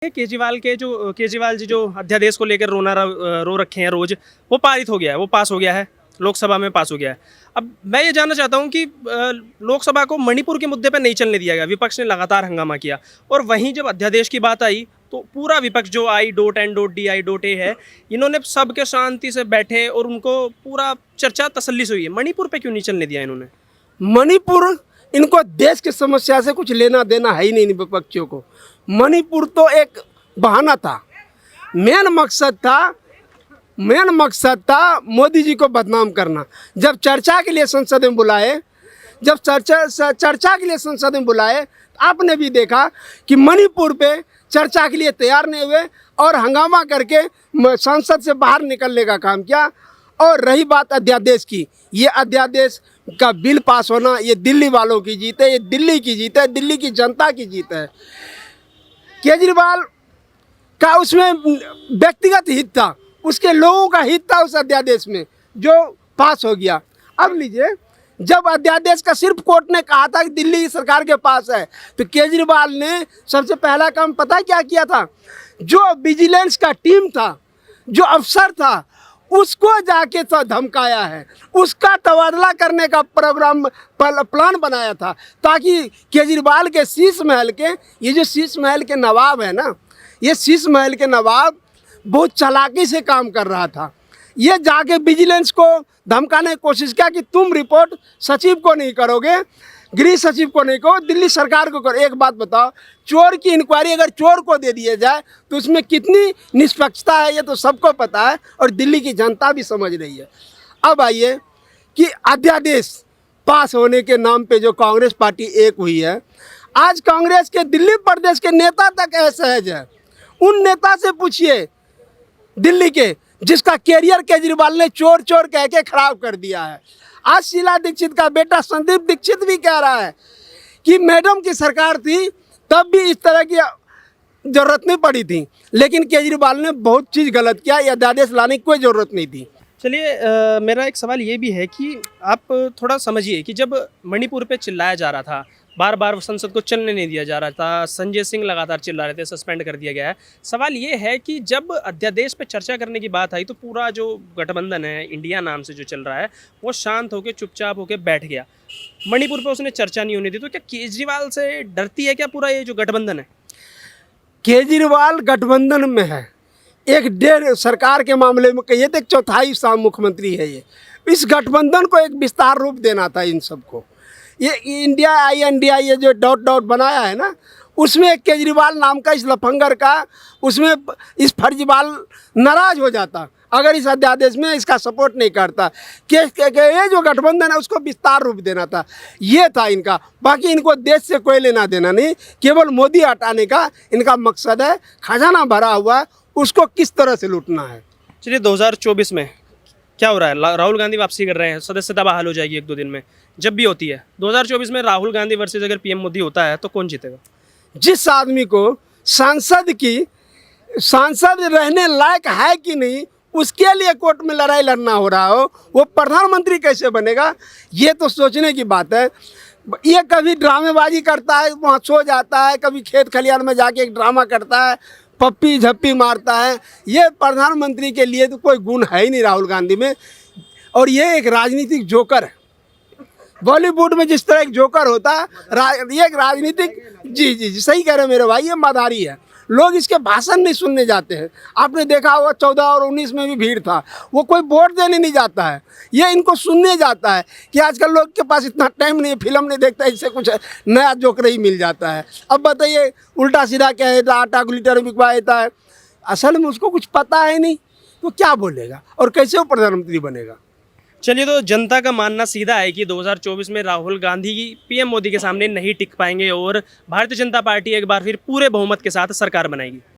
केजरीवाल जी जो अध्यादेश को लेकर रो रखे हैं रोज, वो पारित हो गया है, वो पास हो गया है, लोकसभा में पास हो गया है। अब मैं ये जानना चाहता हूँ कि लोकसभा को मणिपुर के मुद्दे पर नहीं चलने दिया गया, विपक्ष ने लगातार हंगामा किया, और वहीं जब अध्यादेश की बात आई तो पूरा विपक्ष जो I.N.D.I.A है, इन्होंने सबके शांति से बैठे और उनको पूरा चर्चा तसल्ली से हुई है। मणिपुर पे क्यों नहीं चलने दिया इन्होंने? मणिपुर, इनको देश की समस्या से कुछ लेना देना है ही नहीं विपक्षियों को। मणिपुर तो एक बहाना था। मेन मकसद था मोदी जी को बदनाम करना। जब चर्चा के लिए संसद में बुलाए, आपने भी देखा कि मणिपुर पे चर्चा के लिए तैयार नहीं हुए और हंगामा करके संसद से बाहर निकलने का काम किया। और रही बात अध्यादेश की, ये अध्यादेश का बिल पास होना, ये दिल्ली वालों की जीत है, ये दिल्ली की जीत है, दिल्ली की जनता की जीत है। केजरीवाल का उसमें व्यक्तिगत हित था, उसके लोगों का हित था उस अध्यादेश में जो पास हो गया। अब लीजिए, जब अध्यादेश का सिर्फ कोर्ट ने कहा था कि दिल्ली सरकार के पास है, तो केजरीवाल ने सबसे पहला काम पता है क्या किया था? जो विजिलेंस का टीम था, जो अफसर था, उसको जाके तो धमकाया है, उसका तबादला करने का प्लान बनाया था, ताकि केजरीवाल के शीश महल के, ये जो शीश महल के नवाब है ना, ये शीश महल के नवाब बहुत चालाकी से काम कर रहा था। ये जाके विजिलेंस को धमकाने की कोशिश किया कि तुम रिपोर्ट सचिव को नहीं करोगे, गृह सचिव को नहीं करो, दिल्ली सरकार को करो। एक बात बताओ, चोर की इंक्वायरी अगर चोर को दे दिया जाए तो उसमें कितनी निष्पक्षता है, ये तो सबको पता है और दिल्ली की जनता भी समझ रही है। अब आइए कि अध्यादेश पास होने के नाम पे जो कांग्रेस पार्टी एक हुई है, आज कांग्रेस के दिल्ली प्रदेश के नेता तक असहज है। उन नेता से पूछिए दिल्ली के, जिसका कैरियर केजरीवाल ने चोर चोर कह के खराब कर दिया है। आज शीला दीक्षित का बेटा संदीप दीक्षित भी कह रहा है कि मैडम की सरकार थी तब भी इस तरह की जरूरत नहीं पड़ी थी, लेकिन केजरीवाल ने बहुत चीज़ गलत किया, यह अध्यादेश लाने की कोई ज़रूरत नहीं थी। चलिए, मेरा एक सवाल ये भी है कि आप थोड़ा समझिए कि जब मणिपुर पे चिल्लाया जा रहा था, बार बार संसद को चलने नहीं दिया जा रहा था, संजय सिंह लगातार चिल्ला रहे थे, सस्पेंड कर दिया गया है। सवाल ये है कि जब अध्यादेश पे चर्चा करने की बात आई तो पूरा जो गठबंधन है, इंडिया नाम से जो चल रहा है, वो शांत होकर चुपचाप होकर बैठ गया। मणिपुर पे उसने चर्चा नहीं होने दी, तो क्या केजरीवाल से डरती है क्या पूरा ये जो गठबंधन है? केजरीवाल गठबंधन में है, एक डेढ़ सरकार के मामले में कहिए तो एक चौथाई मुख्यमंत्री है। ये इस गठबंधन को एक विस्तार रूप देना था इन सबको। ये इंडिया I.N.D.I ये जो डॉट बनाया है ना, उसमें एक केजरीवाल नाम का इस लफंगर का, उसमें इस फर्जीवाल नाराज हो जाता अगर इस अध्यादेश में इसका सपोर्ट नहीं करता। ये जो गठबंधन है उसको विस्तार रूप देना था, ये था इनका। बाकी इनको देश से कोई लेना देना नहीं, केवल मोदी हटाने का इनका मकसद है। खजाना भरा हुआ, उसको किस तरह से लूटना है। चलिए, 2024 में क्या हो रहा है? राहुल गांधी वापसी कर रहे हैं, सदस्यता बहाल हो जाएगी 1-2 दिन में, जब भी होती है। 2024 में राहुल गांधी वर्सेस अगर PM मोदी होता है तो कौन जीतेगा? जिस आदमी को सांसद रहने लायक है कि नहीं, उसके लिए कोर्ट में लड़ाई लड़ना हो रहा हो, वो प्रधानमंत्री कैसे बनेगा? ये तो सोचने की बात है। ये कभी ड्रामेबाजी करता है, वहाँ सो जाता है, कभी खेत खलिहान में जाके एक ड्रामा करता है, पप्पी झप्पी मारता है। ये प्रधानमंत्री के लिए तो कोई गुण है ही नहीं राहुल गांधी में। और ये एक राजनीतिक जोकर है। बॉलीवुड में जिस तरह एक जोकर होता है, ये एक राजनीतिक, जी सही कह रहे हैं मेरे भाई, ये मदारी है। लोग इसके भाषण नहीं सुनने जाते हैं। आपने देखा होगा 14 और 19 में भी भीड़ था, वो कोई वोट देने नहीं जाता है, ये इनको सुनने जाता है कि आजकल लोग के पास इतना टाइम नहीं है, फिल्म नहीं देखता, इससे कुछ नया जोकर ही मिल जाता है। अब बताइए, उल्टा सीधा क्या है, आटा को लीटर बिकवा देता है, असल में उसको कुछ पता है नहीं, तो क्या बोलेगा और कैसे वो प्रधानमंत्री बनेगा? चलिए, तो जनता का मानना सीधा है कि 2024 में राहुल गांधी PM मोदी के सामने नहीं टिक पाएंगे और भारतीय जनता पार्टी एक बार फिर पूरे बहुमत के साथ सरकार बनाएगी।